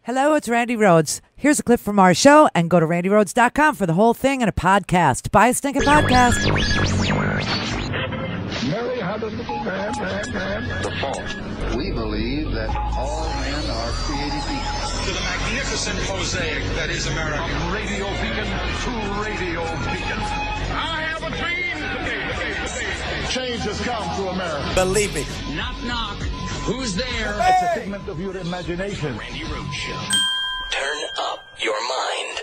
Hello, it's Randi Rhodes. Here's a clip from our show, and go to randirhodes.com for the whole thing and a podcast. Buy a stinking podcast. Mary had a little lamb. The fall. We believe that all men are created equal. To the magnificent mosaic that is America. From radio beacon to radio beacon. I have a dream today. Change has come to America. Believe me. Knock, knock. Who's there? It's a figment of your imagination. Randi Rhodes Show. Turn up your mind.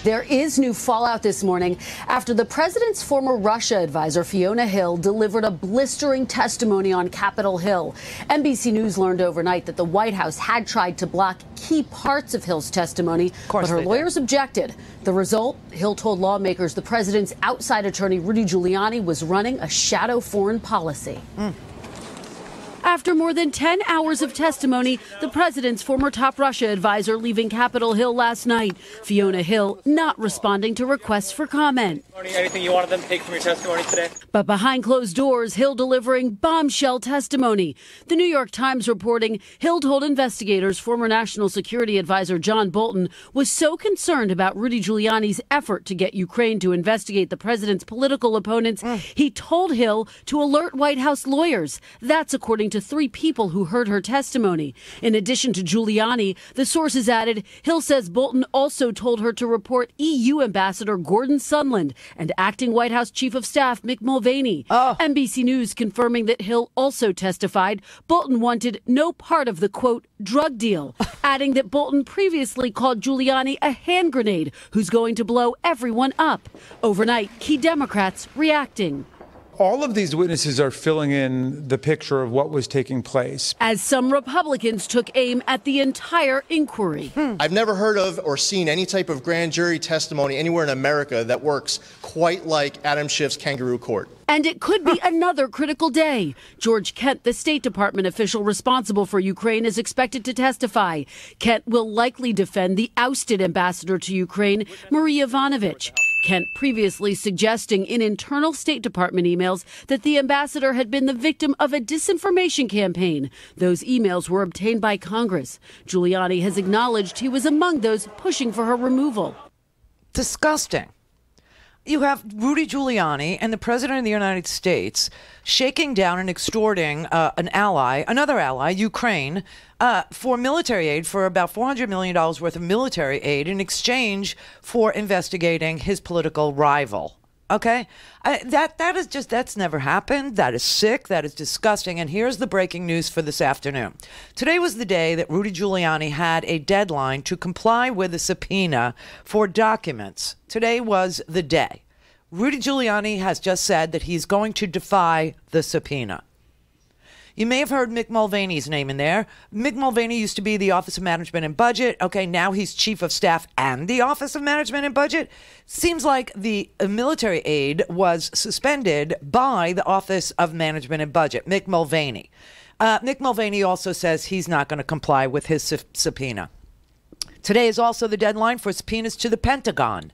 There is new fallout this morning after the president's former Russia advisor, Fiona Hill, delivered a blistering testimony on Capitol Hill. NBC News learned overnight that the White House had tried to block key parts of Hill's testimony, but her lawyers objected. The result, Hill told lawmakers the president's outside attorney, Rudy Giuliani, was running a shadow foreign policy. After more than 10 hours of testimony, the president's former top Russia advisor leaving Capitol Hill last night. Fiona Hill not responding to requests for comment. Anything you wanted them to take from your testimony today? But behind closed doors, Hill delivering bombshell testimony. The New York Times reporting Hill told investigators former National Security Advisor John Bolton was so concerned about Rudy Giuliani's effort to get Ukraine to investigate the president's political opponents, he told Hill to alert White House lawyers. That's according to 3 people who heard her testimony. In addition to Giuliani, the sources added, Hill says Bolton also told her to report EU Ambassador Gordon Sondland and acting White House Chief of Staff Mick Mulvaney. NBC News confirming that Hill also testified Bolton wanted no part of the, quote, drug deal, adding that Bolton previously called Giuliani a hand grenade who's going to blow everyone up. Overnight, key Democrats reacting. All of these witnesses are filling in the picture of what was taking place. As some Republicans took aim at the entire inquiry. I've never heard of or seen any type of grand jury testimony anywhere in America that works quite like Adam Schiff's kangaroo court. And it could be another critical day. George Kent, the State Department official responsible for Ukraine, is expected to testify. Kent will likely defend the ousted ambassador to Ukraine, Marie Yovanovitch. Kent previously suggesting in internal State Department emails that the ambassador had been the victim of a disinformation campaign. Those emails were obtained by Congress. Giuliani has acknowledged he was among those pushing for her removal. Disgusting. You have Rudy Giuliani and the president of the United States shaking down and extorting another ally, Ukraine, for military aid, for about $400 million worth of military aid in exchange for investigating his political rival. Okay? That's never happened. That is sick. That is disgusting. And here's the breaking news for this afternoon. Today was the day that Rudy Giuliani had a deadline to comply with a subpoena for documents. Today was the day. Rudy Giuliani has just said that he's going to defy the subpoena. You may have heard Mick Mulvaney's name in there. Mick Mulvaney used to be the Office of Management and Budget. Okay, now he's Chief of Staff and the Office of Management and Budget. Seems like the military aid was suspended by the Office of Management and Budget, Mick Mulvaney. Mick Mulvaney also says he's not going to comply with his subpoena. Today is also the deadline for subpoenas to the Pentagon.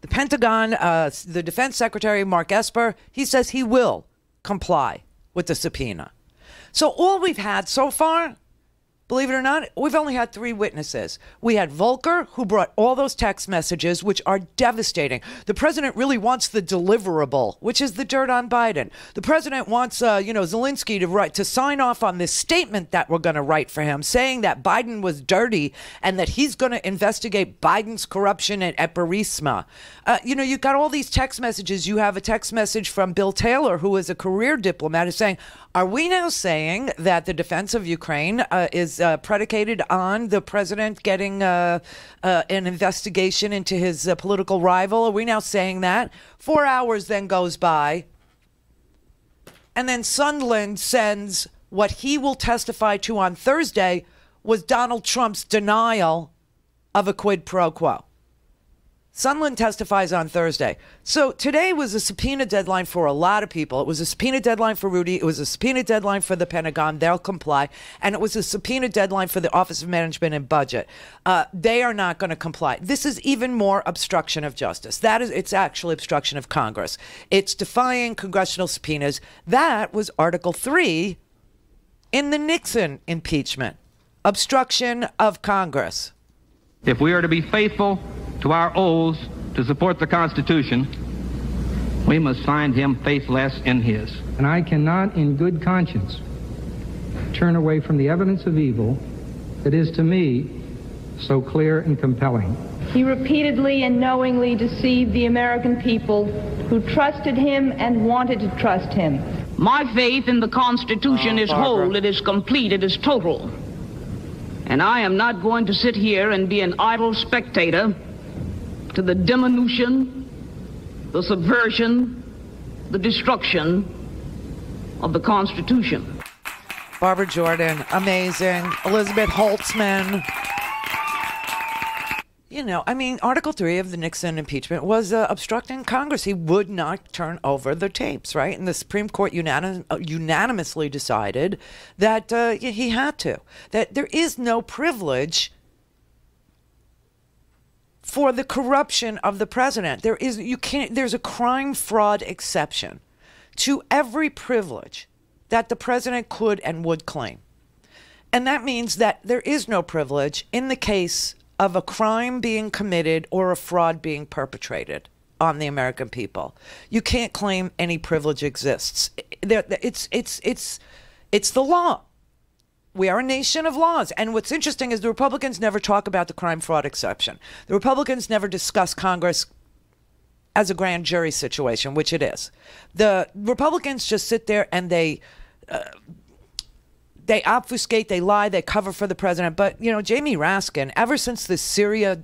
The Pentagon, the Defense Secretary, Mark Esper, he says he will comply with the subpoena. So all we've had so far, believe it or not, we've only had 3 witnesses. We had Volker, who brought all those text messages, which are devastating. The president really wants the deliverable, which is the dirt on Biden. The president wants, Zelensky to sign off on this statement that we're going to write for him, saying that Biden was dirty and that he's going to investigate Biden's corruption at Burisma. You've got all these text messages. You have a text message from Bill Taylor, who is a career diplomat, is saying, are we now saying that the defense of Ukraine is predicated on the president getting an investigation into his political rival? Are we now saying that? 4 hours then goes by, and then Sondland sends what he will testify to on Thursday was Donald Trump's denial of a quid pro quo. Sondland testifies on Thursday. So today was a subpoena deadline for a lot of people. It was a subpoena deadline for Rudy. It was a subpoena deadline for the Pentagon. They'll comply. And it was a subpoena deadline for the Office of Management and Budget. They are not going to comply. This is even more obstruction of justice. It's actually obstruction of Congress. It's defying congressional subpoenas. That was Article 3 in the Nixon impeachment. obstruction of Congress. If we are to be faithful to our oaths to support the Constitution, we must find him faithless in his. And I cannot in good conscience turn away from the evidence of evil that is to me so clear and compelling. He repeatedly and knowingly deceived the American people who trusted him and wanted to trust him. My faith in the Constitution is whole, it is complete, it is total. And I am not going to sit here and be an idle spectator to the diminution, the subversion, the destruction of the Constitution. Barbara Jordan, amazing. Elizabeth Holtzman. You know, I mean, Article 3 of the Nixon impeachment was obstructing Congress. He would not turn over the tapes, right? And the Supreme Court unanimously decided that he had to. That there is no privilege for the corruption of the president. There's a crime fraud exception to every privilege that the president could and would claim. And that means that there is no privilege in the case of a crime being committed or a fraud being perpetrated on the American people. You can't claim any privilege exists. It's the law. We are a nation of laws. And what's interesting is the Republicans never talk about the crime fraud exception. The Republicans never discuss Congress as a grand jury situation, which it is. The Republicans just sit there and they obfuscate, they lie, they cover for the president. But, you know, Jamie Raskin, ever since the Syria,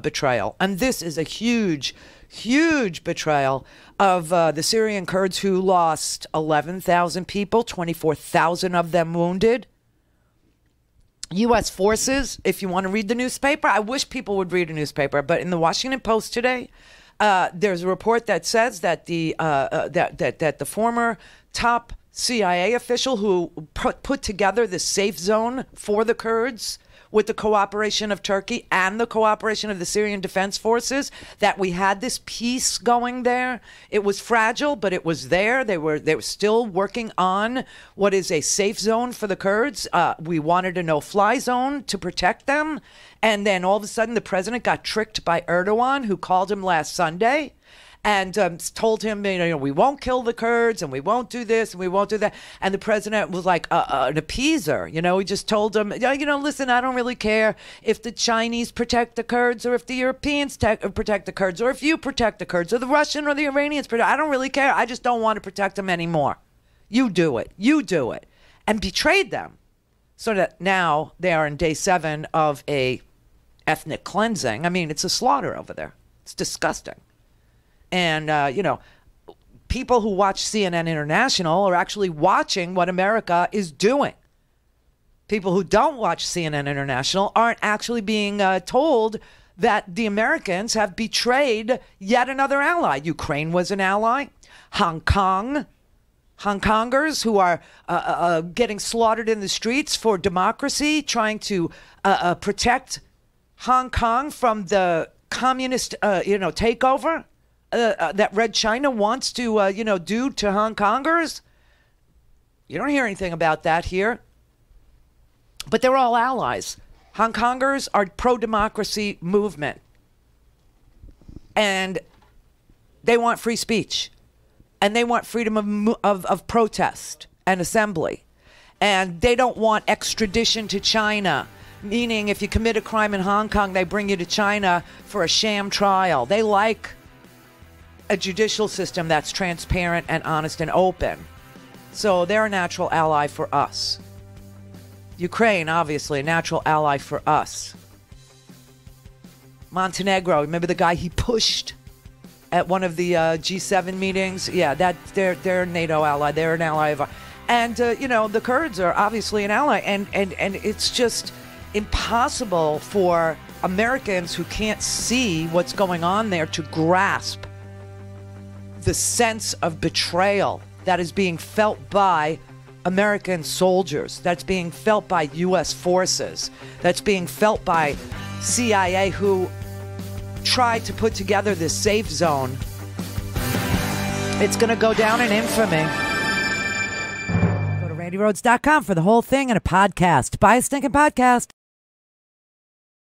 betrayal, and this is a huge, huge betrayal of the Syrian Kurds who lost 11,000 people, 24,000 of them wounded. U.S. forces, if you want to read the newspaper, I wish people would read a newspaper, but in the Washington Post today, there's a report that says that that the former top CIA official who put together the safe zone for the Kurds with the cooperation of Turkey and the cooperation of the Syrian Defense Forces, that we had this peace going there. It was fragile, but it was there. They were still working on what is a safe zone for the Kurds. We wanted a no-fly zone to protect them. And then all of a sudden the president got tricked by Erdogan, who called him last Sunday and told him, we won't kill the Kurds and we won't do this and we won't do that. And the president was like an appeaser. He just told him, listen, I don't really care if the Chinese protect the Kurds or if the Europeans protect the Kurds or if you protect the Kurds or the Russian or the Iranians protect. I don't really care. I just don't want to protect them anymore. You do it. You do it. And betrayed them. So that now they are in day 7 of a ethnic cleansing. I mean, it's a slaughter over there. It's disgusting. And, people who watch CNN International are actually watching what America is doing. People who don't watch CNN International aren't actually being told that the Americans have betrayed yet another ally. Ukraine was an ally. Hong Kongers who are getting slaughtered in the streets for democracy, trying to protect Hong Kong from the communist, takeover. That Red China wants to, do to Hong Kongers. You don't hear anything about that here. But they're all allies. Hong Kongers are pro-democracy movement. And they want free speech. And they want freedom of protest and assembly. And they don't want extradition to China. Meaning if you commit a crime in Hong Kong, they bring you to China for a sham trial. They like a judicial system that's transparent and honest and open. So they're a natural ally for us. Ukraine, obviously, a natural ally for us. Montenegro, remember the guy he pushed at one of the G7 meetings? Yeah, they're a NATO ally. They're an ally of ours. And, the Kurds are obviously an ally. And it's just impossible for Americans who can't see what's going on there to grasp the sense of betrayal that is being felt by American soldiers, that's being felt by U.S. forces, that's being felt by CIA who tried to put together this safe zone. It's going to go down in infamy. Go to RandiRhodes.com for the whole thing and a podcast. Buy a stinking podcast.